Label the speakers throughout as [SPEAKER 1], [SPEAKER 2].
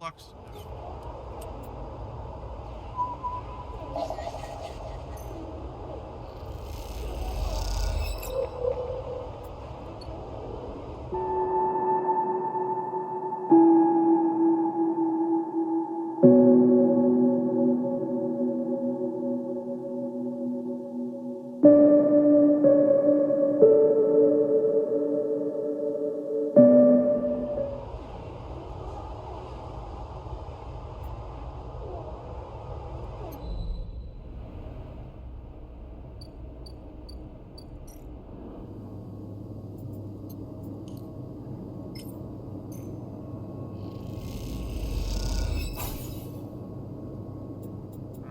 [SPEAKER 1] flux.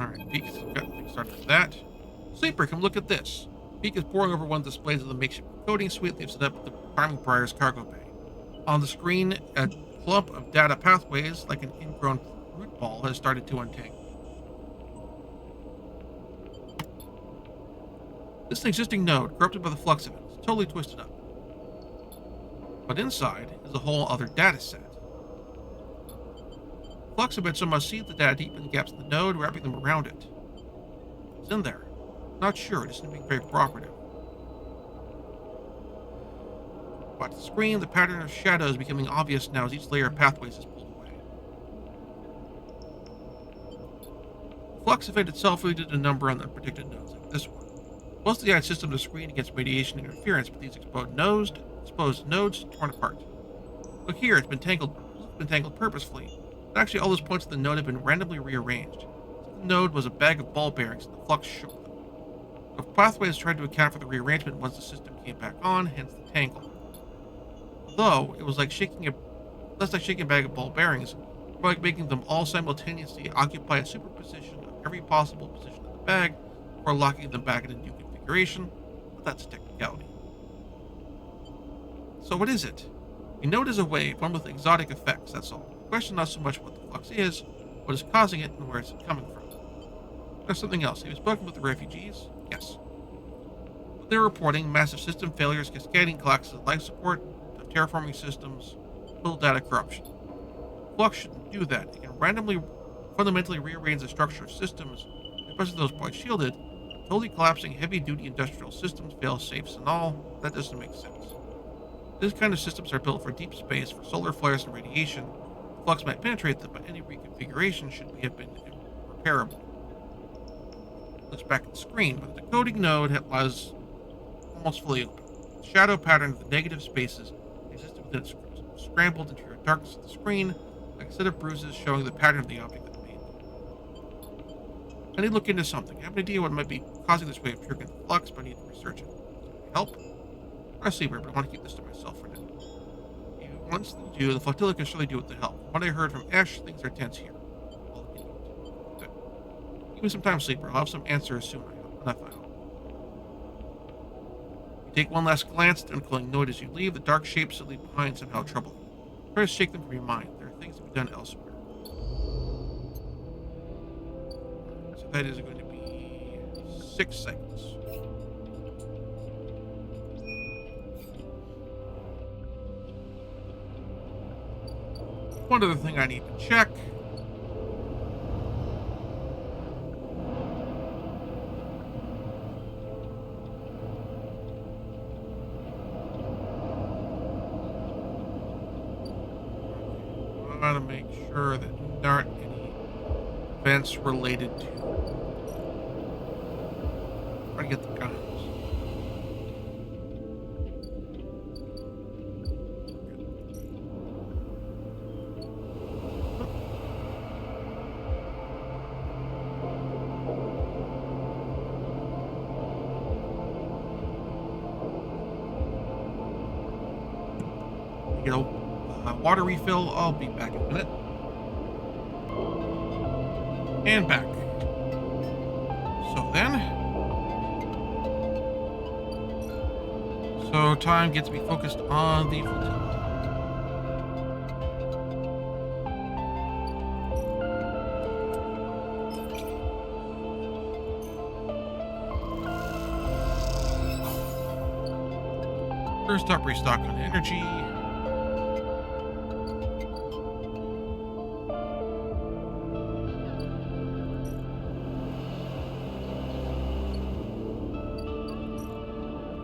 [SPEAKER 1] Alright, Beak has got things started for that. Sleeper, come look at this. Beak is poring over one of the displays of the makeshift coding suite they've set up at the Farming Briar's cargo bay. On the screen, a clump of data pathways, like an ingrown root ball, has started to untangle. This is an existing node, corrupted by the flux event. It's totally twisted up. But inside is a whole other data set. Flux events must seed the data deep in the gaps in the node, wrapping them around it. It's in there. Not sure, it isn't being very cooperative. But the screen, the pattern of shadows becoming obvious now as each layer of pathways is pulled away. The flux event itself really did a number on the predicted nodes, like this one. Most of the system to screen against radiation interference, but these exposed nodes torn apart. Look here, it's been tangled purposefully. But actually, all those points of the node have been randomly rearranged. The node was a bag of ball bearings, and the flux shook them. The pathways tried to account for the rearrangement once the system came back on, hence the tangle. Although it was less like shaking a bag of ball bearings, more like making them all simultaneously occupy a superposition of every possible position of the bag before locking them back in a new configuration, but that's a technicality. So what is it? A node is a wave, one with exotic effects, that's all. The question not so much what the flux is, what is causing it, and where is it coming from. There's something else. Have you spoken with the refugees? Yes. What they're reporting, massive system failures, cascading collapses of life support, of terraforming systems, total data corruption. Flux shouldn't do that. It can fundamentally rearrange the structure of systems, especially those points shielded, totally collapsing heavy-duty industrial systems, fail-safes and all. That doesn't make sense. This kind of systems are built for deep space, for solar flares and radiation. The flux might penetrate them, but any reconfiguration should have been repairable. Looks back at the screen, but the coding node was almost fully open. The shadow pattern of the negative spaces existed within its scrambled interior darkness of the screen, like a set of bruises showing the pattern of the object that made them. I need to look into something. I have an idea what might be causing this wave of triggering flux, but I need to research it. Help? I see, but I want to keep this to myself for now. Once they do, the flotilla can surely do with the help. From what I heard from Ash, things are tense here. I'll look into it. Good. Give me some time, Sleeper. I'll have some answers soon, I hope. You take one last glance at the uncooling node as you leave. The dark shapes that leave behind somehow trouble you. Try to shake them from your mind. There are things to be done elsewhere. So that is going to be 6 seconds. One other thing I need to check. I want to make sure that there aren't any events related to. Try to get the guns. Get a water refill. I'll be back in a minute. And back. So then. So time gets me focused on the flotilla. First up, restock on energy.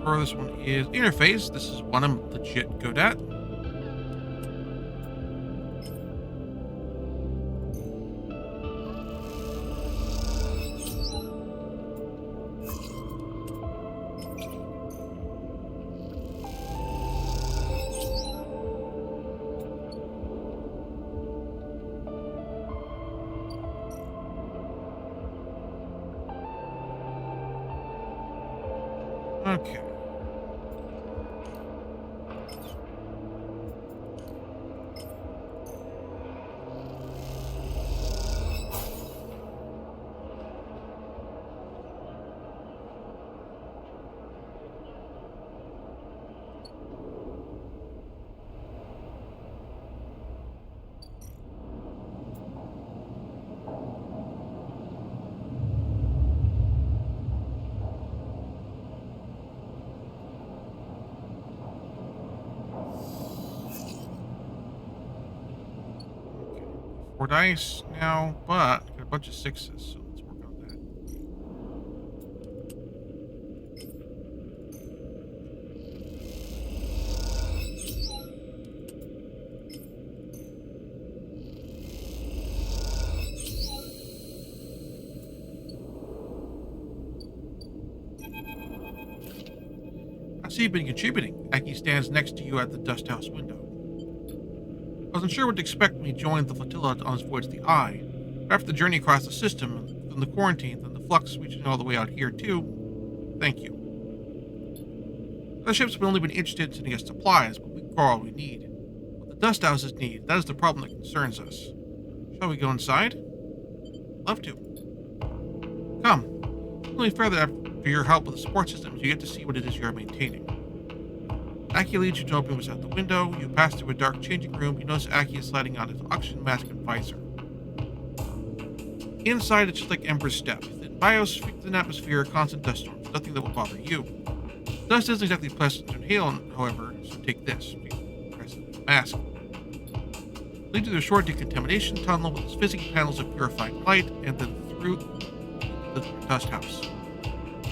[SPEAKER 1] Or this one is interface. This is one I'm legit good at. Okay. Four dice now, but I got a bunch of sixes, so let's work on that. I see you've been contributing. Aki stands next to you at the dust house window. I wasn't sure what to expect when he joined the flotilla on his voyage to the Eye, but after the journey across the system, then the quarantine, then the flux reaching all the way out here too, thank you. The ship's only been interested in sending us supplies, but we grow all we need. What the dust houses need, that is the problem that concerns us. Shall we go inside? Love to. Come. It's only fair that after your help with the support systems, you get to see what it is you are maintaining. Aki leads you to open was out the window. You pass through a dark changing room. You notice Aki is sliding on his oxygen mask and visor. Inside, it's just like Ember's step. Thin biosphere, atmosphere, constant dust storms. Nothing that will bother you. Dust isn't exactly pleasant to inhale, however, so take this. Press the mask. Lead to the short decontamination tunnel with its fizzing panels of purified light, and then through the dust house.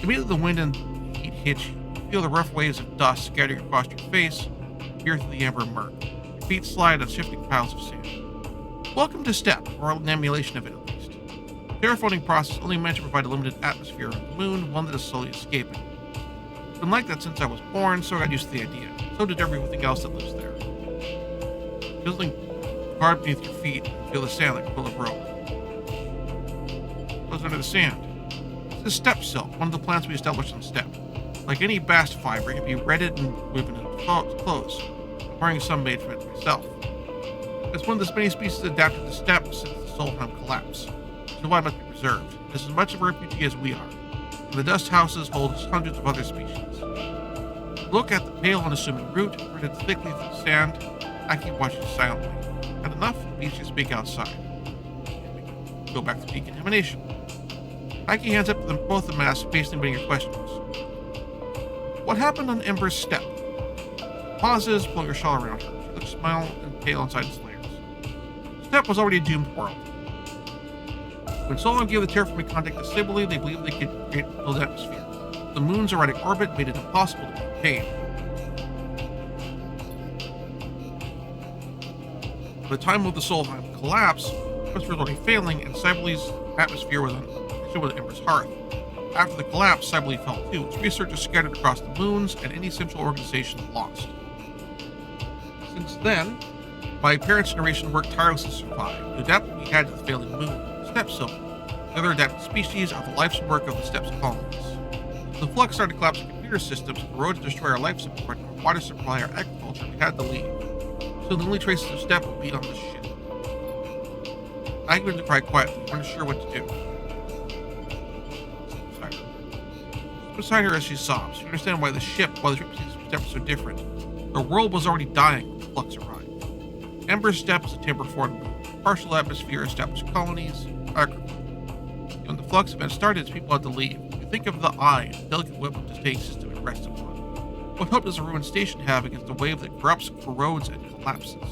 [SPEAKER 1] Immediately, the wind and heat hit you. Feel the rough waves of dust scattering across your face, peer through the amber murk. Your feet slide on shifting piles of sand. Welcome to Step, or an emulation of it at least. A terraforming process only meant to provide a limited atmosphere on the moon, one that is slowly escaping. It's been like that since I was born, so I got used to the idea. So did everything else that lives there. Feeling hard beneath your feet, and feel the sand like a pull of rope. What's under the sand? This is Step Silk, one of the plants we established on Step. Like any bast fiber, it can be redded and woven into clothes. I'm wearing some made from it myself. It's one of the many species adapted to Step since the Solheim collapse, so why it must be preserved. It is as much of a refugee as we are, and the dust houses hold hundreds of other species. Look at the pale, unassuming root, rooted thickly through the sand. Aki watches silently. Had enough? Needs to speak outside. Go back to decontamination. Aki hands up to them both the masks, patiently waiting your questions. What happened on Ember's step? Pauses, pulling her shawl around her. She looks small and pale inside its layers. Step was already a doomed world. When Solheim gave the terraforming contact to Sibylle, they believed they could create a build atmosphere. The moon's erratic orbit made it impossible to maintain. By the time of the Solheim collapse, the atmosphere was already failing, and Sibylle's atmosphere was on Ember's hearth. After the collapse, Sibylle fell too. Its researchers scattered across the moons, and any central organization lost. Since then, my parents' generation worked tirelessly to survive, to adapt what we had to the failing moon, Step Silk. The other adapted species are the life's work of the Stepp's colonies. The flux started collapsing computer systems, corrode to destroy our life support, our water supply, our agriculture. We had to leave. So the only traces of Step would be on the ship. I began to cry quietly, weren't sure what to do. Beside her as she sobs. You understand why the ship seems Step was so different. The world was already dying when the flux arrived. Ember's Step is a timber-formed moon. Partial atmosphere established colonies, agriculture. When the flux event started, people had to leave. You think of the Eye, a delicate web of the state system it rests upon. What hope does a ruined station have against a wave that corrupts, corrodes, and collapses?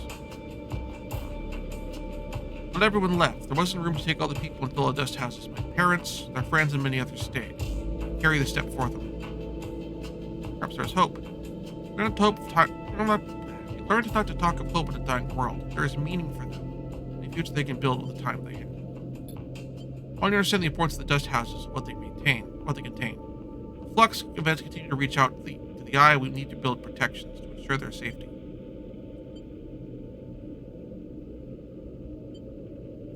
[SPEAKER 1] But everyone left. There wasn't room to take all the people until the dust houses. My parents, their friends, and many others stayed. Carry the step for them. Perhaps there's hope. Learn to not to talk of hope in a dying world. There is meaning for them, and a future they can build with the time they have. I understand the importance of the dust houses, what they contain. The flux events continue to reach out to the eye. We need to build protections to ensure their safety.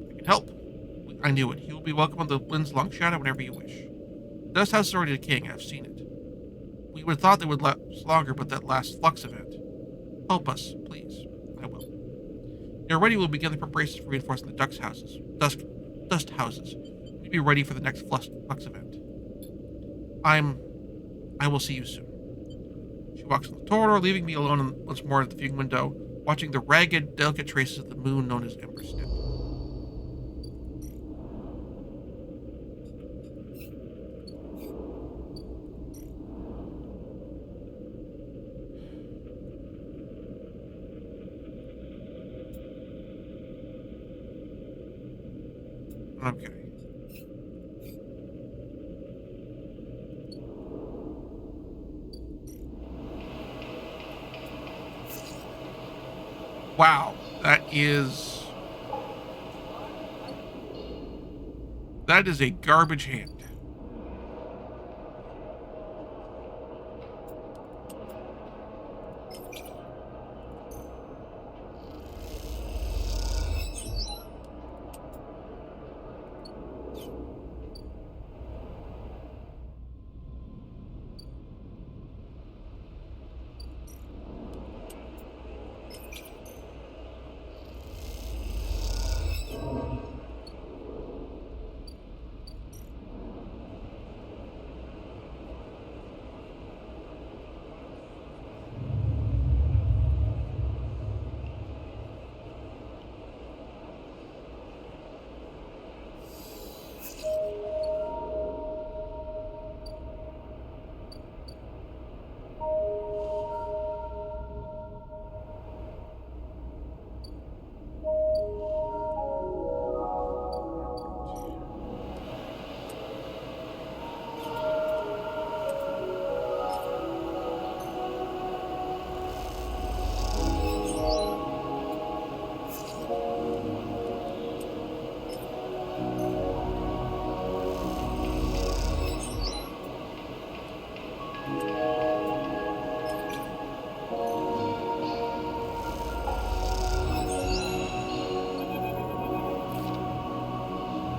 [SPEAKER 1] I can help. I knew it. You will be welcome on the wind's long shadow whenever you wish. The dust house is already decaying. I've seen it. We would have thought they would last longer, but that last flux event. Help us, please. I will. When you're ready, we'll begin the preparations for reinforcing the dust houses. We'll be ready for the next flux event. I will see you soon. She walks on the corridor, leaving me alone once more at the viewing window, watching the ragged, delicate traces of the moon known as Ember. Okay. Wow, that is a garbage hand.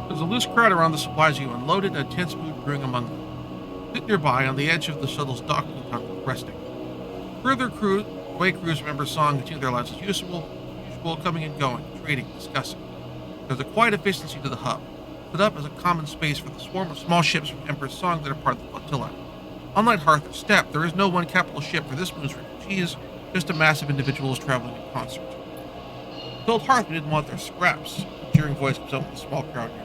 [SPEAKER 1] There's a loose crowd around the supplies you unloaded, and a tense mood brewing among them. Sit nearby, on the edge of the shuttle's docking tunnel, resting. Further away crews remember song and continue their lives as usual, coming and going, trading, discussing. There's a quiet efficiency to the hub, set up as a common space for the swarm of small ships from Emperor's Song that are part of the flotilla. Unlike Hearth or Steppe, there is no one capital ship for this moon's refugees, just a mass of individuals traveling in concert. I told Hearth we didn't want their scraps. A jeering voice comes up from the small crowd nearby.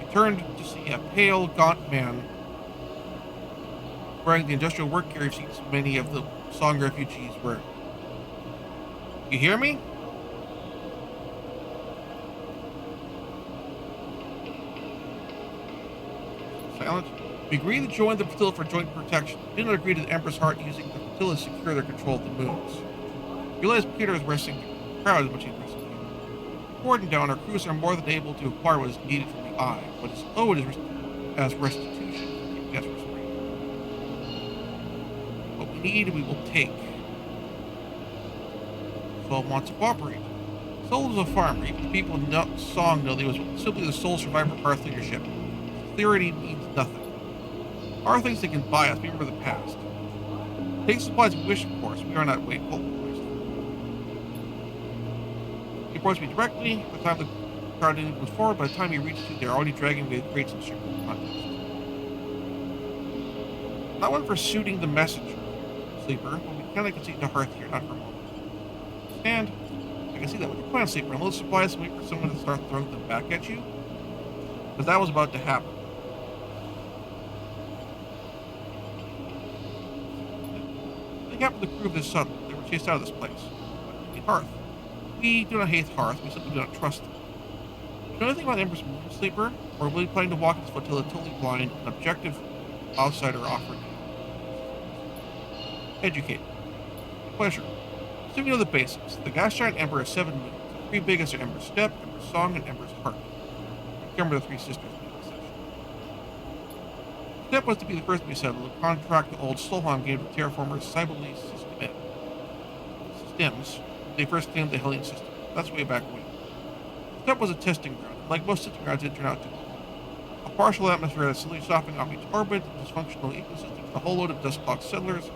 [SPEAKER 1] He turned to see a pale, gaunt man wearing the industrial work gear you've seen so many of the Song refugees wear. You hear me? Silent. We agreed to join the flotilla for joint protection. We did not agree to the Emperor's Heart using the flotilla to secure their control of the moons. We realized Peter is resting the crowd as much as resting you. Cordon down, our crews are more than able to acquire what is needed from the eye, but is owed as restitution. Yes, restraint. What we need, we will take. Soul wants to cooperate. Soul is a farmer. Even the people in Song know that he was simply the sole survivor of Hearth leadership. Clarity means nothing. Our things they can buy us, remember the past. Take supplies we wish, of course. We are not wakeful. He approached me directly. By the time the crowd didn't move forward, by the time he reached you, they were already dragging away the crates and ship from the contest. Not one for shooting the messenger, Sleeper, but we cannot concede to Hearth here, not for a moment. Stand. I can see that. With your plan, Sleeper, unload supplies and wait for someone to start throwing them back at you. Because that was about to happen. They happened to the crew of this shuttle. They were chased out of this place. Hearth. We do not hate Hearth, we simply do not trust them. Do you know anything about Ember's moon, Sleeper? Or will you plan to walk this flotilla totally blind, an objective outsider offered you? Educate. Pleasure. So you know the basics. The gas giant Ember has 7 moons. The 3 biggest are Ember's Step, Ember's Song, and Ember's Heart. Remember the 3 sisters in the session. Step was to be the first to be settled to contract the old Solheim game with terraformers Cybele Systems. They first claimed the Hellion system. That's way back when. Step was a testing ground. Like most testing grounds, it turned out to be a partial atmosphere that slowly softening off each orbit, a dysfunctional ecosystem with a whole load of dust-clogged settlers,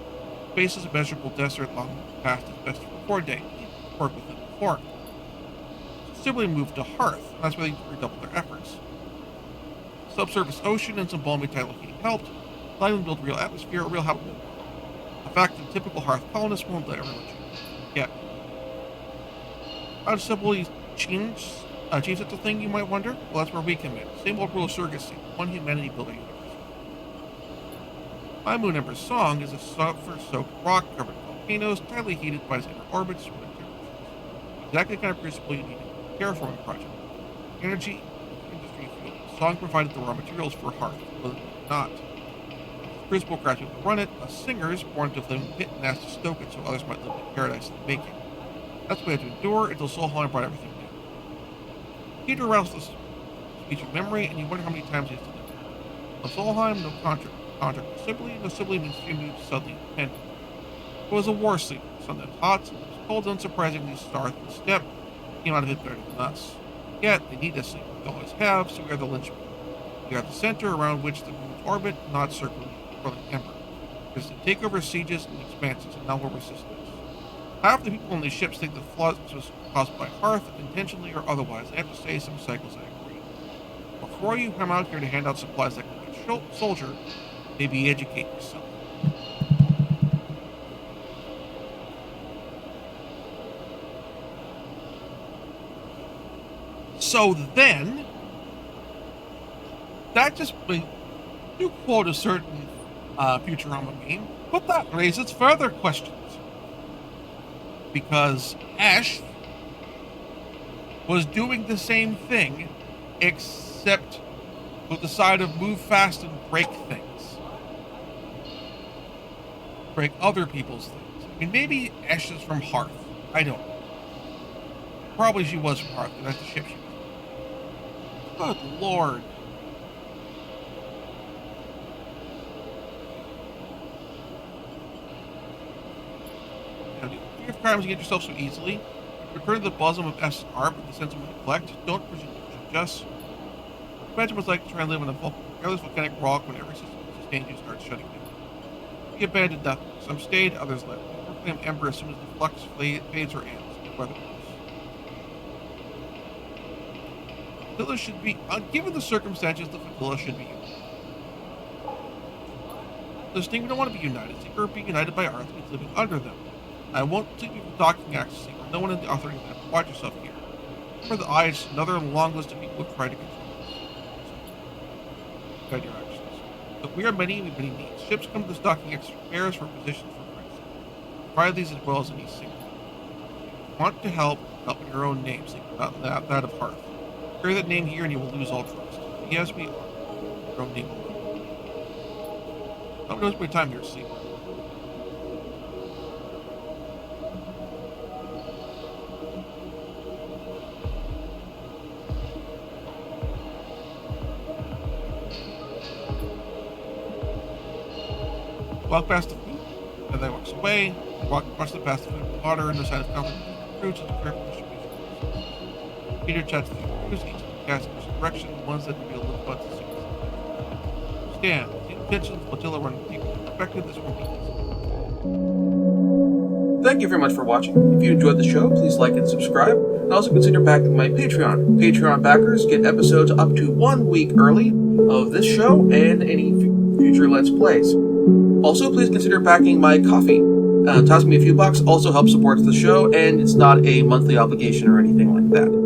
[SPEAKER 1] spaces of measurable desert long past its best before day, work with it before. So Sibley moved to Hearth, and that's where they redoubled their efforts. Subsurface ocean and some balmy tidal heat helped, allowing them to build real atmosphere, a real habitat. A fact that typical Hearth colonists won't let everyone yet. How does Sibley change such a thing, you might wonder? Well, that's where we come in. Same old rule of surrogacy, one humanity building universe. My moon Ember's Song is a sulfur-soaked rock covered in volcanoes, tightly heated by its inner orbits with temperatures. Exactly the kind of crucible you need in a terraforming project. Energy, industry, fuel. The Song provided the raw materials for Hearth, but not. The crucible gradually to run it, us singers, born into a flaming pit and asked to stoke it so others might live in paradise in the making. That's what we had to endure until Solheim brought everything down. Peter restless speech of memory, and you wonder how many times he has to live. No Solheim, no contract. Contract with Sibley. No Sibley means few moves suddenly independent. It was a war sleep. Sometimes hot, sometimes cold, unsurprisingly, Starth and Step came out of it better than us. Yet, they need us sleep. They always have, so we are the linchpin. We are the center around which the moons orbit, not circling Ember. Because they take over sieges and expanses, and now we're resistance. Half the people on these ships think the floods was caused by Hearth, intentionally or otherwise. I have to say, some cycles I agree. Before you come out here to hand out supplies like a soldier, maybe educate yourself. So then, that just you quote a certain Futurama meme, but that raises further questions. Because Ash was doing the same thing, except with the side of move fast and break things. Break other people's things. I mean, maybe Ash is from Hearth. I don't know. Probably she was from Hearth, because that's the ship she was. Good lord. Fear of crimes you get yourself so easily. Return to the bosom of S and R with the sense of neglect. Don't presume to just. Imagine what it's like to try and live in a airless volcanic rock when every system that sustains you starts shutting down. We abandoned nothing. Some stayed, others left. We proclaimed Ember as soon as the flux fades or ends. Weather Flotilla should be, given the circumstances, the flotilla should be united. Listening, we don't want to be united. Seeker being united by Earth means living under them. I won't take you for docking access, Seeker. No one in the authority of that. Watch yourself here. Remember the eyes, another long list of people who try to control us. Guide your actions. Look, we are many with many needs. Ships come to this docking access bears for positions for price. Provide these as well as any single. Want to help in your own name, Seeker, not that of Hearth. Carry that name here and you will lose all trust. Yes, we are. Your own name alone. Don't waste my time here, Seeker. Walk past the food, and then walks away. Watch the past the food and water, and the side of comfort fruits and careful distribution. Peter chats the crews, each cast in a direction, the ones that reveal little butts and secrets. Stand. The intentions flotilla run people. Expected this won't be easy.
[SPEAKER 2] Thank you very much for watching. If you enjoyed the show, please like and subscribe, and also consider backing my Patreon. Patreon backers get episodes up to 1 week early of this show and any future Let's Plays. Also, please consider backing my Ko-fi. Toss me a few bucks also helps support the show, and it's not a monthly obligation or anything like that.